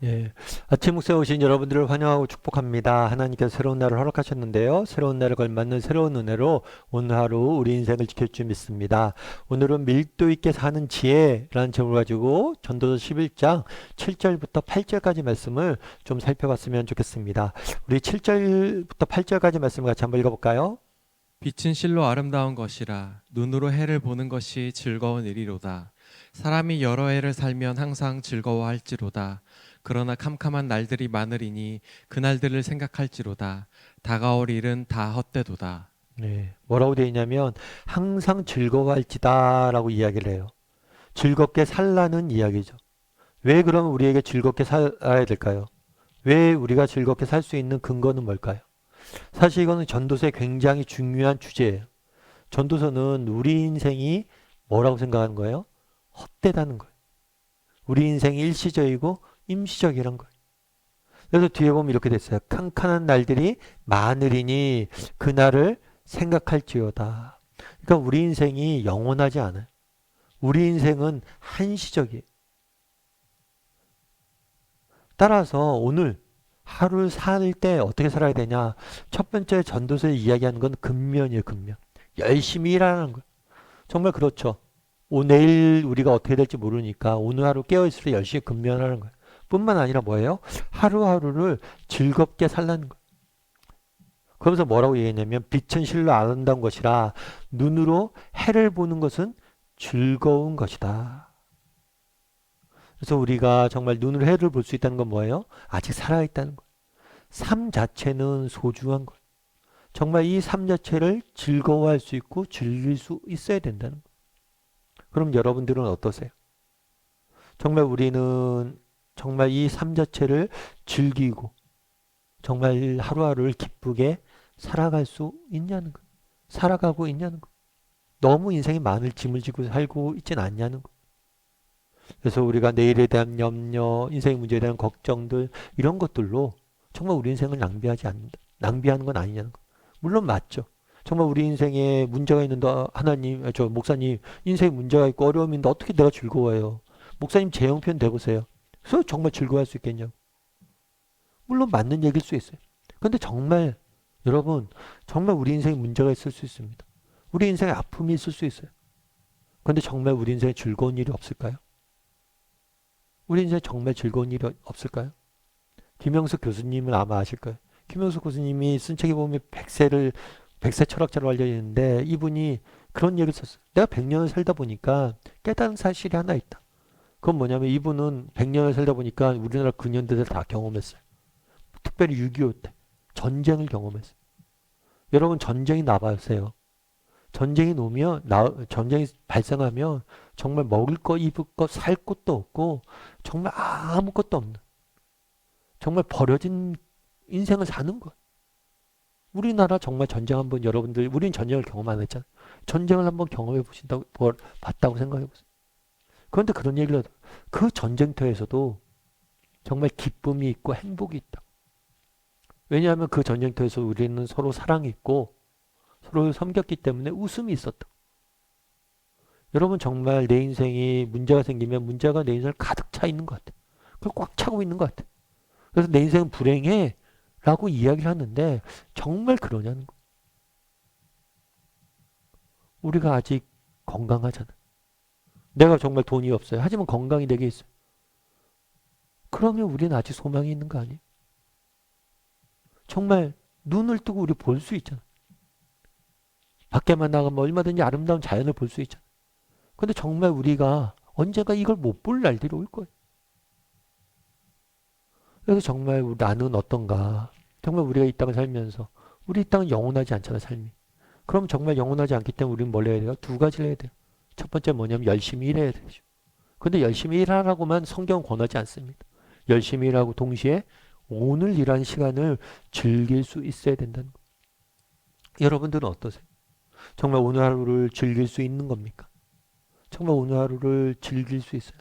예, 아침 묵상에 오신 여러분들을 환영하고 축복합니다. 하나님께서 새로운 날을 허락하셨는데요. 새로운 날에 걸맞는 새로운 은혜로 오늘 하루 우리 인생을 지킬 줄 믿습니다. 오늘은 밀도 있게 사는 지혜라는 제목을 가지고 전도서 11장 7절부터 8절까지 말씀을 좀 살펴봤으면 좋겠습니다. 우리 7절부터 8절까지 말씀을 같이 한번 읽어볼까요? 빛은 실로 아름다운 것이라 눈으로 해를 보는 것이 즐거운 일이로다. 사람이 여러 해를 살면 항상 즐거워할지로다. 그러나 캄캄한 날들이 많으리니 그 날들을 생각할지로다. 다가올 일은 다 헛되도다. 네, 뭐라고 되어 있냐면 항상 즐거워할지다라고 이야기를 해요. 즐겁게 살라는 이야기죠. 왜 그러면 우리에게 즐겁게 살아야 될까요? 왜 우리가 즐겁게 살 수 있는 근거는 뭘까요? 사실 이거는 전도서의 굉장히 중요한 주제예요. 전도서는 우리 인생이 뭐라고 생각하는 거예요? 헛되다는 거예요. 우리 인생이 일시적이고 임시적이란 거예요. 그래서 뒤에 보면 이렇게 됐어요. 칸칸한 날들이 많으리니 그날을 생각할지어다. 그러니까 우리 인생이 영원하지 않아요. 우리 인생은 한시적이에요. 따라서 오늘 하루를 살 때 어떻게 살아야 되냐? 첫 번째 전도서에 이야기하는 건 근면이에요, 근면. 열심히 일하는 거예요. 정말 그렇죠. 내일 우리가 어떻게 될지 모르니까 오늘 하루 깨어있을 때 열심히 근면하는 거예요. 뿐만 아니라 뭐예요? 하루하루를 즐겁게 살라는 거예요. 그러면서 뭐라고 얘기했냐면 빛은 실로 아름다운 것이라 눈으로 해를 보는 것은 즐거운 것이다. 그래서 우리가 정말 눈으로 해를 볼 수 있다는 건 뭐예요? 아직 살아있다는 거예요. 삶 자체는 소중한 거예요. 정말 이 삶 자체를 즐거워할 수 있고 즐길 수 있어야 된다는 거예요. 그럼 여러분들은 어떠세요? 정말 우리는 정말 이 삶 자체를 즐기고 정말 하루하루를 기쁘게 살아갈 수 있냐는 거예요. 살아가고 있냐는 거예요. 너무 인생이 많은 짐을 지고 살고 있진 않냐는 거예요. 그래서 우리가 내일에 대한 염려, 인생 문제에 대한 걱정들 이런 것들로 정말 우리 인생을 낭비하지 않는다. 낭비하는 건 아니냐는 거. 물론 맞죠. 정말 우리 인생에 문제가 있는데 하나님, 저 목사님 인생에 문제가 있고 어려움이 있는데 어떻게 내가 즐거워해요? 목사님 제 형편 대보세요. 그래서 정말 즐거워할 수 있겠냐고. 물론 맞는 얘기일 수 있어요. 근데 정말 여러분 정말 우리 인생에 문제가 있을 수 있습니다. 우리 인생에 아픔이 있을 수 있어요. 근데 정말 우리 인생에 즐거운 일이 없을까요? 우리 인생에 정말 즐거운 일이 없을까요? 김영숙 교수님은 아마 아실 거예요. 김영숙 교수님이 쓴 책에 보면 백세 철학자로 알려져 있는데 이분이 그런 얘기를 썼어요. 내가 100년을 살다 보니까 깨달은 사실이 하나 있다. 그건 뭐냐면 이분은 100년을 살다 보니까 우리나라 근현대를 다 경험했어요. 특별히 6.25 때 전쟁을 경험했어요. 여러분 전쟁이 나봐세요. 전쟁이 발생하면 정말 먹을 거, 입을 거, 살 곳도 없고 정말 아무것도 없는 정말 버려진 인생을 사는 거예요. 우리나라 정말 전쟁 한번 여러분들 우린 전쟁을 경험 안 했잖아요. 전쟁을 한번 경험해 보신다고 봤다고 생각해 보세요. 그런데 그런 얘기를 하더라고요. 그 전쟁터에서도 정말 기쁨이 있고 행복이 있다. 왜냐하면 그 전쟁터에서 우리는 서로 사랑이 있고 서로 섬겼기 때문에 웃음이 있었다. 여러분 정말 내 인생이 문제가 생기면 문제가 내 인생을 가득 차 있는 것 같아. 그걸 꽉 차고 있는 것 같아. 그래서 내 인생은 불행해 라고 이야기를 하는데 정말 그러냐는 거. 우리가 아직 건강하잖아. 내가 정말 돈이 없어요. 하지만 건강이 내게 있어요. 그러면 우리는 아직 소망이 있는 거 아니에요? 정말 눈을 뜨고 우리 볼 수 있잖아. 밖에만 나가면 얼마든지 아름다운 자연을 볼 수 있잖아. 근데 정말 우리가 언젠가 이걸 못 볼 날들이 올 거예요. 그래서 정말 나는 어떤가? 정말 우리가 이 땅을 살면서 우리 이 땅은 영원하지 않잖아, 삶이. 그럼 정말 영원하지 않기 때문에 우리는 뭘 해야 돼요? 두 가지를 해야 돼요. 첫 번째 뭐냐면 열심히 일해야 되죠. 근데 열심히 일하라고만 성경은 권하지 않습니다. 열심히 일하고 동시에 오늘 일하는 시간을 즐길 수 있어야 된다는 거. 여러분들은 어떠세요? 정말 오늘 하루를 즐길 수 있는 겁니까? 정말 오늘 하루를 즐길 수 있어요?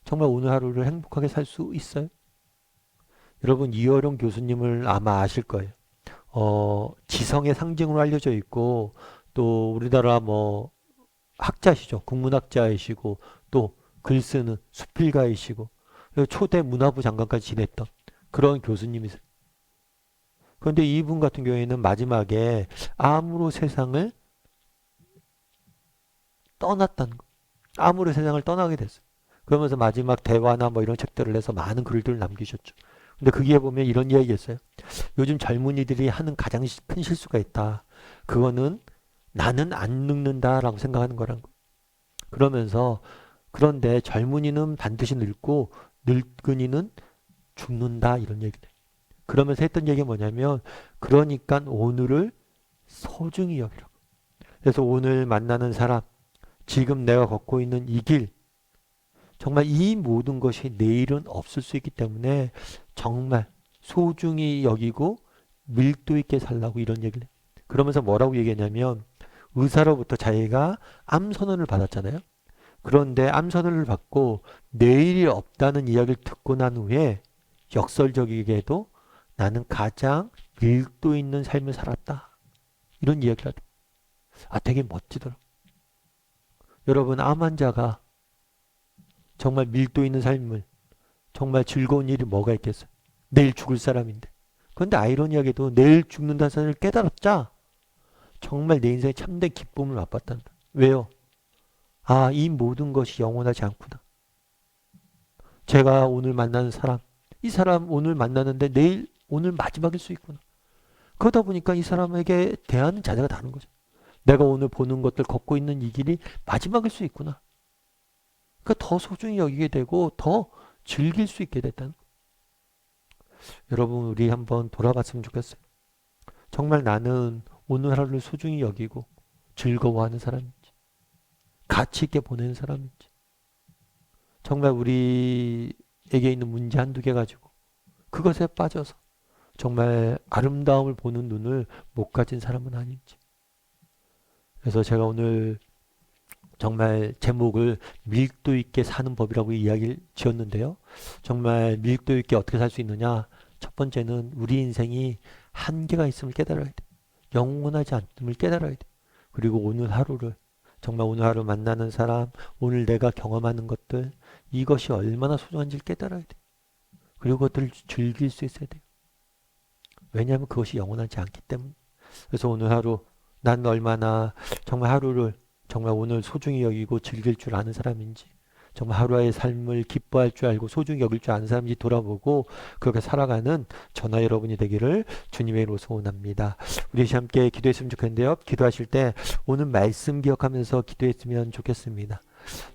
정말 오늘 하루를 행복하게 살 수 있어요? 여러분 이어룡 교수님을 아마 아실 거예요. 지성의 상징으로 알려져 있고 또 우리나라 뭐 학자시죠. 국문학자이시고 또 글 쓰는 수필가이시고 초대 문화부 장관까지 지냈던 그런 교수님이세요. 그런데 이분 같은 경우에는 마지막에 암으로 세상을 떠났다는 거. 암으로 세상을 떠나게 됐어요. 그러면서 마지막 대화나 뭐 이런 책들을 내서 많은 글들을 남기셨죠. 근데 거기에 보면 이런 이야기였어요. 요즘 젊은이들이 하는 가장 큰 실수가 있다. 그거는 나는 안 늙는다라고 생각하는 거란 거. 그러면서 그런데 젊은이는 반드시 늙고 늙은이는 죽는다 이런 얘기를. 그러면서 했던 얘기가 뭐냐면 그러니까 오늘을 소중히 여기라고. 그래서 오늘 만나는 사람, 지금 내가 걷고 있는 이 길, 정말 이 모든 것이 내일은 없을 수 있기 때문에 정말 소중히 여기고 밀도 있게 살라고 이런 얘기를 해요. 그러면서 뭐라고 얘기했냐면 의사로부터 자기가 암 선언을 받았잖아요. 그런데 암 선언을 받고 내일이 없다는 이야기를 듣고 난 후에 역설적이게도 나는 가장 밀도 있는 삶을 살았다. 이런 이야기를 하더라고요. 아, 되게 멋지더라고요. 여러분, 암 환자가 정말 밀도 있는 삶을 정말 즐거운 일이 뭐가 있겠어요? 내일 죽을 사람인데. 그런데 아이러니하게도 내일 죽는다는 사실을 깨달았자 정말 내 인생에 참된 기쁨을 맛봤단다. 왜요? 아, 이 모든 것이 영원하지 않구나. 제가 오늘 만나는 사람, 이 사람 오늘 만나는데 내일 오늘 마지막일 수 있구나. 그러다 보니까 이 사람에게 대하는 자세가 다른 거죠. 내가 오늘 보는 것들 걷고 있는 이 길이 마지막일 수 있구나. 그러니까 더 소중히 여기게 되고 더 즐길 수 있게 됐다는 거예요. 여러분 우리 한번 돌아봤으면 좋겠어요. 정말 나는 오늘 하루를 소중히 여기고 즐거워하는 사람인지 가치 있게 보내는 사람인지 정말 우리에게 있는 문제 한두 개 가지고 그것에 빠져서 정말 아름다움을 보는 눈을 못 가진 사람은 아닌지. 그래서 제가 오늘 정말 제목을 밀도 있게 사는 법이라고 이야기를 지었는데요. 정말 밀도 있게 어떻게 살 수 있느냐? 첫 번째는 우리 인생이 한계가 있음을 깨달아야 돼. 영원하지 않음을 깨달아야 돼. 그리고 오늘 하루를 정말 오늘 하루 만나는 사람, 오늘 내가 경험하는 것들 이것이 얼마나 소중한지를 깨달아야 돼. 그리고 그것들을 즐길 수 있어야 돼요. 왜냐하면 그것이 영원하지 않기 때문에. 그래서 오늘 하루 난 얼마나 정말 하루를 정말 오늘 소중히 여기고 즐길 줄 아는 사람인지 정말 하루의 삶을 기뻐할 줄 알고 소중히 여길 줄 아는 사람인지 돌아보고 그렇게 살아가는 저나 여러분이 되기를 주님의 이름으로 소원합니다. 우리 함께 기도했으면 좋겠는데요. 기도하실 때 오늘 말씀 기억하면서 기도했으면 좋겠습니다.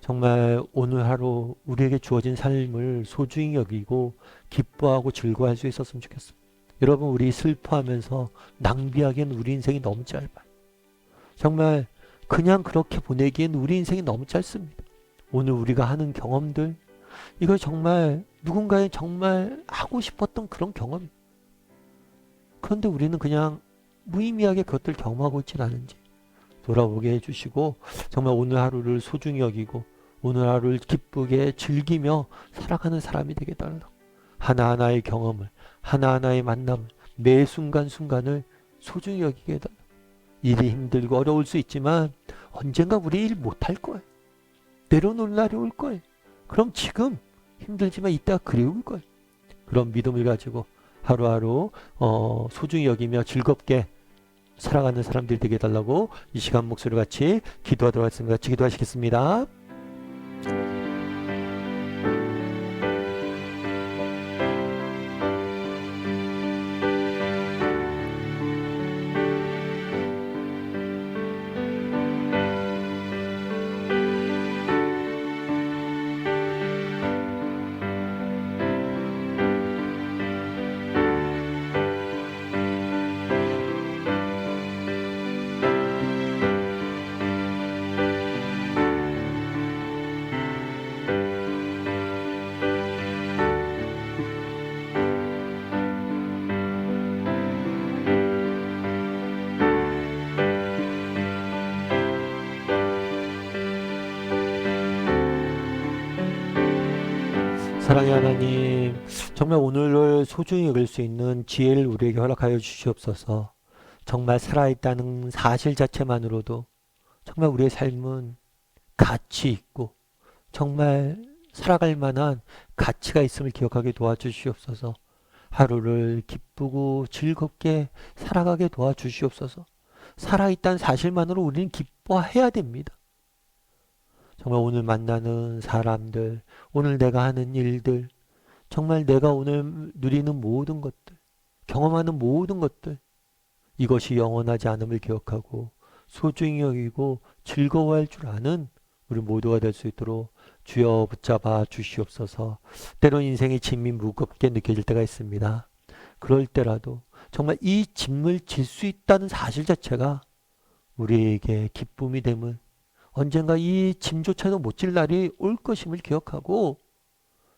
정말 오늘 하루 우리에게 주어진 삶을 소중히 여기고 기뻐하고 즐거워할 수 있었으면 좋겠습니다. 여러분 우리 슬퍼하면서 낭비하기엔 우리 인생이 너무 짧아요. 정말 그냥 그렇게 보내기엔 우리 인생이 너무 짧습니다. 오늘 우리가 하는 경험들 이거 정말 누군가의 정말 하고 싶었던 그런 경험이에요. 그런데 우리는 그냥 무의미하게 그것들 경험하고 있지 않은지 돌아보게 해주시고 정말 오늘 하루를 소중히 여기고 오늘 하루를 기쁘게 즐기며 살아가는 사람이 되게 달라고 하나하나의 경험을 하나하나의 만남을 매 순간순간을 소중히 여기게 해달라고. 일이 힘들고 어려울 수 있지만 언젠가 우리 일 못할 거예요. 내려놓을 날이 올 거예요. 그럼 지금 힘들지만 이따 그리울 거예요. 그런 믿음을 가지고 하루하루 소중히 여기며 즐겁게 살아가는 사람들이 되게 해달라고 이 시간 목소리 같이 기도하도록 하겠습니다. 같이 기도하시겠습니다. 사랑의 하나님, 정말 오늘을 소중히 여길 수 있는 지혜를 우리에게 허락하여 주시옵소서. 정말 살아있다는 사실 자체만으로도 정말 우리의 삶은 가치 있고 정말 살아갈 만한 가치가 있음을 기억하게 도와주시옵소서. 하루를 기쁘고 즐겁게 살아가게 도와주시옵소서. 살아있다는 사실만으로 우리는 기뻐해야 됩니다. 정말 오늘 만나는 사람들, 오늘 내가 하는 일들, 정말 내가 오늘 누리는 모든 것들, 경험하는 모든 것들, 이것이 영원하지 않음을 기억하고 소중히 여기고 즐거워할 줄 아는 우리 모두가 될 수 있도록 주여 붙잡아 주시옵소서. 때론 인생의 짐이 무겁게 느껴질 때가 있습니다. 그럴 때라도 정말 이 짐을 질 수 있다는 사실 자체가 우리에게 기쁨이 됨을, 언젠가 이 짐조차도 못 질 날이 올 것임을 기억하고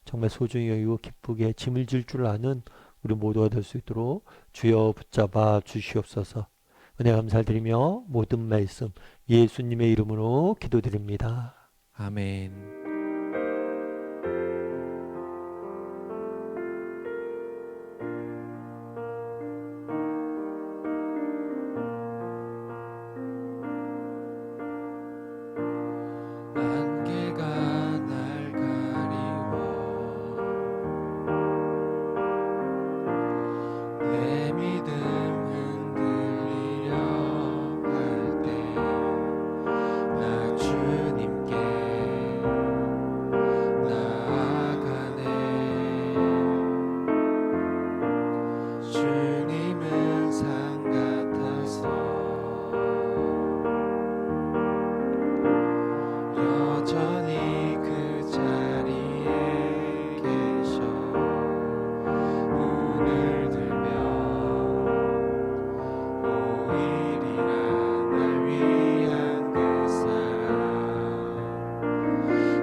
정말 소중히 여기고 기쁘게 짐을 질 줄 아는 우리 모두가 될 수 있도록 주여 붙잡아 주시옵소서. 은혜 감사드리며 모든 말씀 예수님의 이름으로 기도드립니다. 아멘. 안개가 날 가리워 내 믿음 흔들리려 할 때 나 주님께 나아가네. 주님은 산 같아서 여전히 그 자리에 계셔 눈을 들며 오일이라 날 위한 그 사랑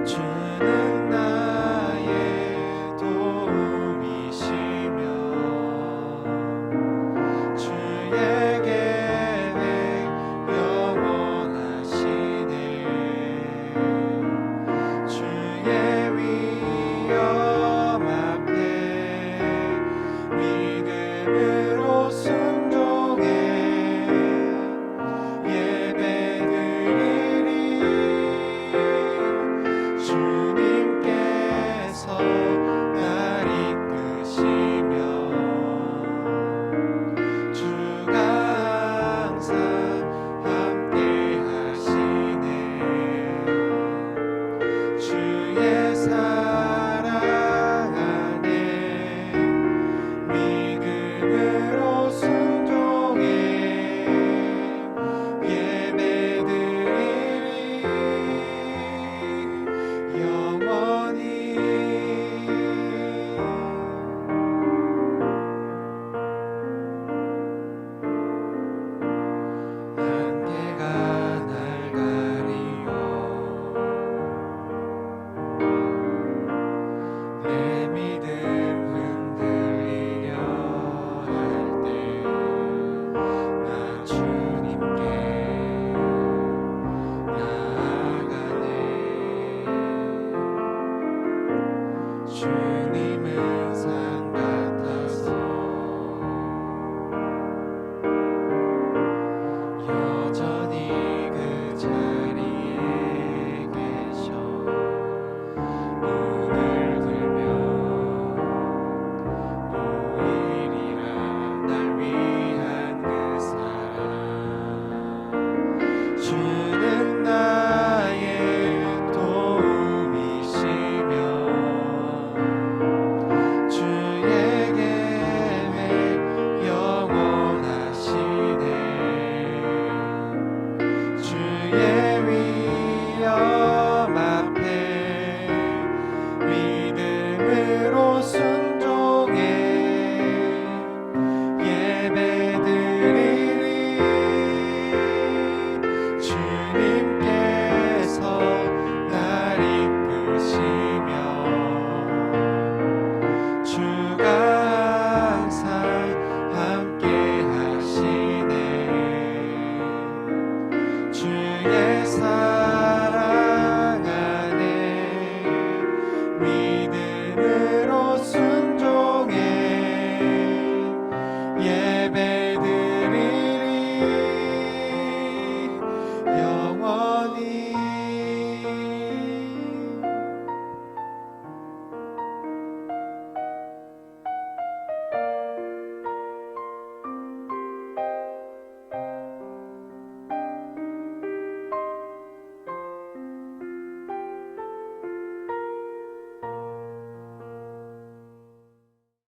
주는 나의 도움이시며 주의 계획 영원하시네. 주의 위엄 앞에 믿음으로 순종해 예배드리리. 주님께서 날 이끄시며 주가 항상 함께 하시네. 주의 사랑 안에 믿음으로 순종해 예배드리리. 영원히 안개가 날 가리워 내 믿음 흔들리려 할 때 나 주님께 나아가네. 주님은 산 같아서 여전히 그 자리에 계셔 눈을 들며 오일이라 날 위한 그 사랑 주는 나의 도움이시며 주의 계획 영원하시네. 주의